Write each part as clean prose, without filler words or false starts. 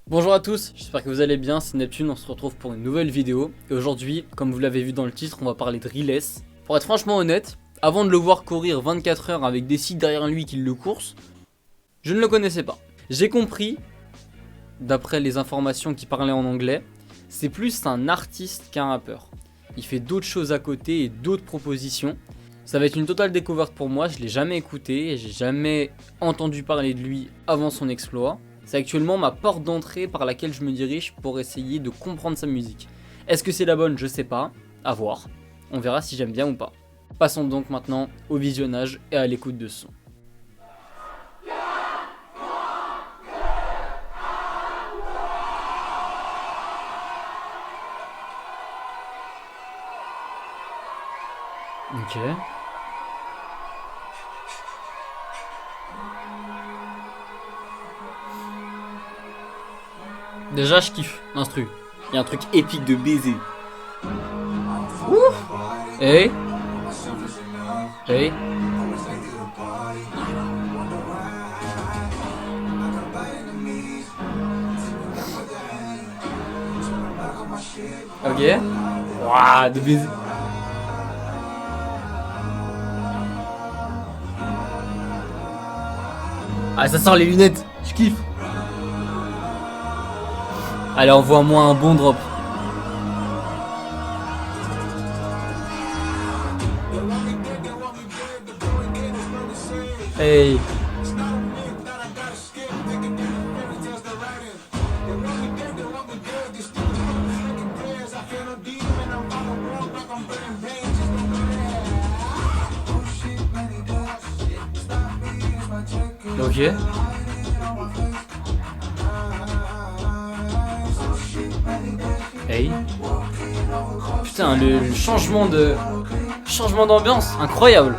Bonjour à tous, j'espère que vous allez bien, c'est Neptune, on se retrouve pour une nouvelle vidéo. Et aujourd'hui, comme vous l'avez vu dans le titre, on va parler de Riles. Pour être franchement honnête, avant de le voir courir 24 heures avec des sites derrière lui qui le coursent, je ne le connaissais pas. J'ai compris, d'après les informations qui parlaient en anglais, c'est plus un artiste qu'un rappeur. Il fait d'autres choses à côté et d'autres propositions. Ça va être une totale découverte pour moi, je l'ai jamais écouté et j'ai jamais entendu parler de lui avant son exploit. C'est actuellement ma porte d'entrée par laquelle je me dirige pour essayer de comprendre sa musique. Est-ce que c'est la bonne? Je sais pas, à voir. On verra si j'aime bien ou pas. Passons donc maintenant au visionnage et à l'écoute de ce son. Ok. Déjà je kiffe l'instru. Il y a un truc épique de baiser. Ouf. Hey. Hey. Ok. Waouh, de baiser. Ah, ça sort les lunettes. Je kiffe. Allez, envoie-moi un bon drop. Hey. Ok. Hey. Putain, le changement d'ambiance, incroyable.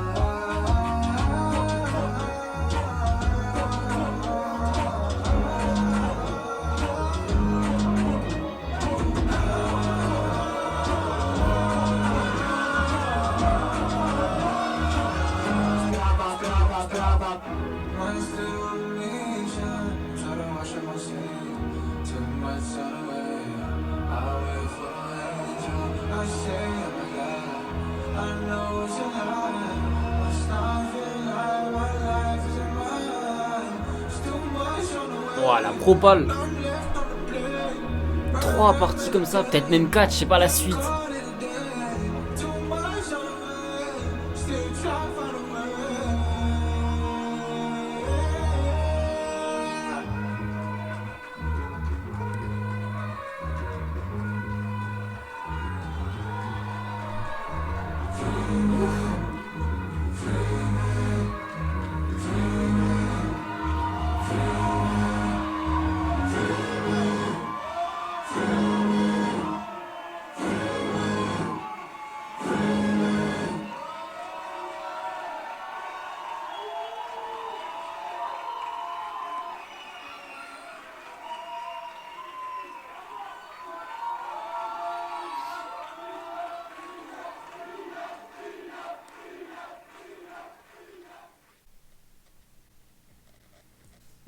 Ouah, la propale. 3 parties comme ça, peut-être même 4, je sais pas la suite.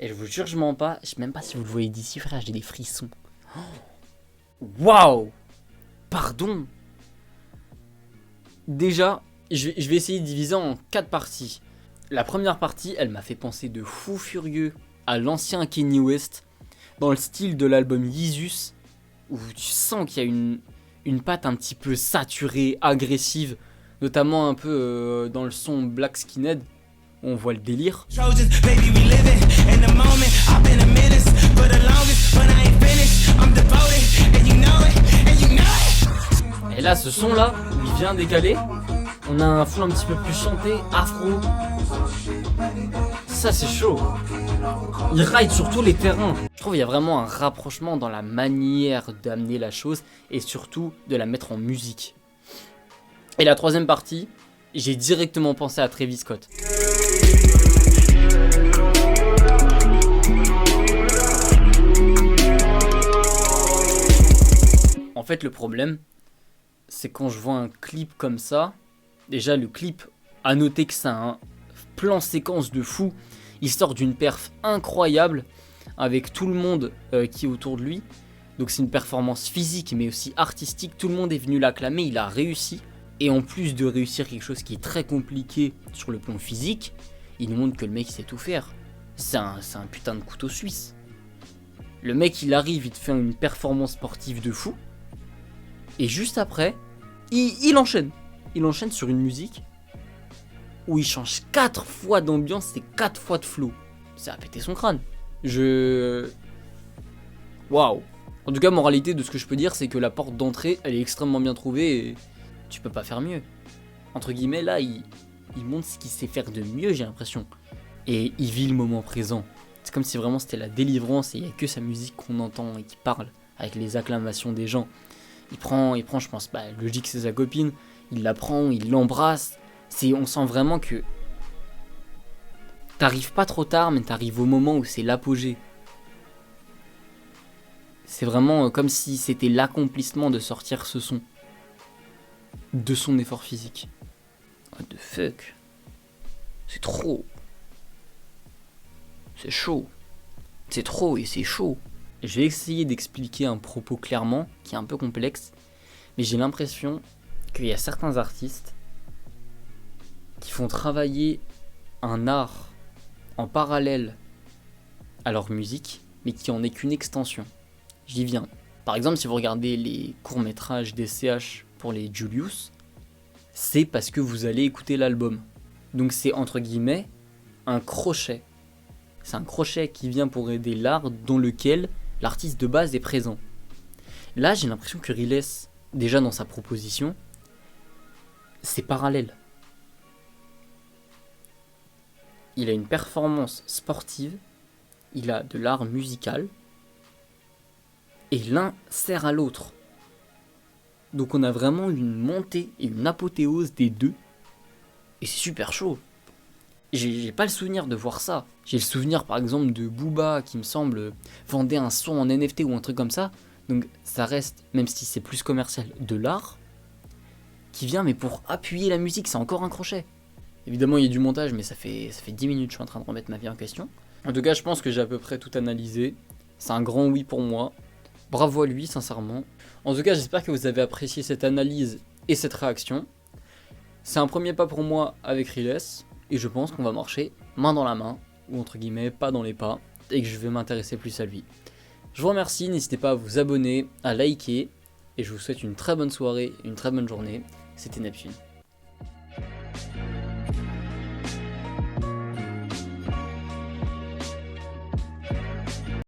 Et je vous jure, je mens pas, je sais même pas si vous le voyez d'ici, frère, j'ai des frissons. Waouh! Pardon! Déjà, je vais essayer de diviser en 4 parties. La première partie, elle m'a fait penser de fou furieux à l'ancien Kanye West, dans le style de l'album Yeezus, où tu sens qu'il y a une patte un petit peu saturée, agressive, notamment un peu dans le son Black Skinhead, où on voit le délire. Et là, ce son là, où il vient décaler, on a un flow un petit peu plus chanté, afro. Ça c'est chaud. Il ride sur tous les terrains. Je trouve qu'il y a vraiment un rapprochement dans la manière d'amener la chose et surtout de la mettre en musique. Et la troisième partie, j'ai directement pensé à Travis Scott. En fait, le problème, c'est quand je vois un clip comme ça. Déjà, le clip, à noter que c'est un plan séquence de fou. Il sort d'une perf incroyable. avec tout le monde qui est autour de lui. Donc c'est une performance physique mais aussi artistique, tout le monde est venu l'acclamer, il a réussi. Et en plus de réussir quelque chose qui est très compliqué sur le plan physique, il nous montre que le mec il sait tout faire. C'est un putain de couteau suisse. Le mec il arrive, il te fait une performance sportive de fou. Et juste après, il enchaîne. Il enchaîne sur une musique où il change 4 fois d'ambiance et 4 fois de flow. Ça a pété son crâne. Waouh. En tout cas, moralité de ce que je peux dire, c'est que la porte d'entrée, elle est extrêmement bien trouvée et tu peux pas faire mieux. Entre guillemets, là, il montre ce qu'il sait faire de mieux, j'ai l'impression. Et il vit le moment présent. C'est comme si vraiment c'était la délivrance et il n'y a que sa musique qu'on entend et qui parle avec les acclamations des gens. Il prend je pense, logique c'est sa copine, il la prend, il l'embrasse. On sent vraiment que t'arrives pas trop tard, mais t'arrives au moment où c'est l'apogée. C'est vraiment comme si c'était l'accomplissement de sortir ce son. De son effort physique. What the fuck? C'est trop. C'est chaud. C'est trop et c'est chaud. Je vais essayer d'expliquer un propos clairement, qui est un peu complexe, mais j'ai l'impression qu'il y a certains artistes qui font travailler un art en parallèle à leur musique, mais qui en est qu'une extension. J'y viens. Par exemple, si vous regardez les courts-métrages des CH pour les Julius, c'est parce que vous allez écouter l'album. Donc c'est entre guillemets un crochet. C'est un crochet qui vient pour aider l'art dans lequel l'artiste de base est présent. Là, j'ai l'impression que Riles, déjà dans sa proposition, c'est parallèle. Il a une performance sportive, il a de l'art musical, et l'un sert à l'autre. Donc on a vraiment une montée et une apothéose des deux, et c'est super chaud. J'ai pas le souvenir de voir ça. J'ai le souvenir par exemple de Booba qui me semble vendait un son en NFT ou un truc comme ça. Donc ça reste, même si c'est plus commercial, de l'art qui vient mais pour appuyer la musique, c'est encore un crochet. Évidemment il y a du montage mais ça fait 10 minutes que je suis en train de remettre ma vie en question. En tout cas je pense que j'ai à peu près tout analysé. C'est un grand oui pour moi. Bravo à lui sincèrement. En tout cas j'espère que vous avez apprécié cette analyse et cette réaction. C'est un premier pas pour moi avec Riles. Et je pense qu'on va marcher main dans la main, ou entre guillemets pas dans les pas, et que je vais m'intéresser plus à lui. Je vous remercie, n'hésitez pas à vous abonner, à liker, et je vous souhaite une très bonne soirée, une très bonne journée. C'était Neptune.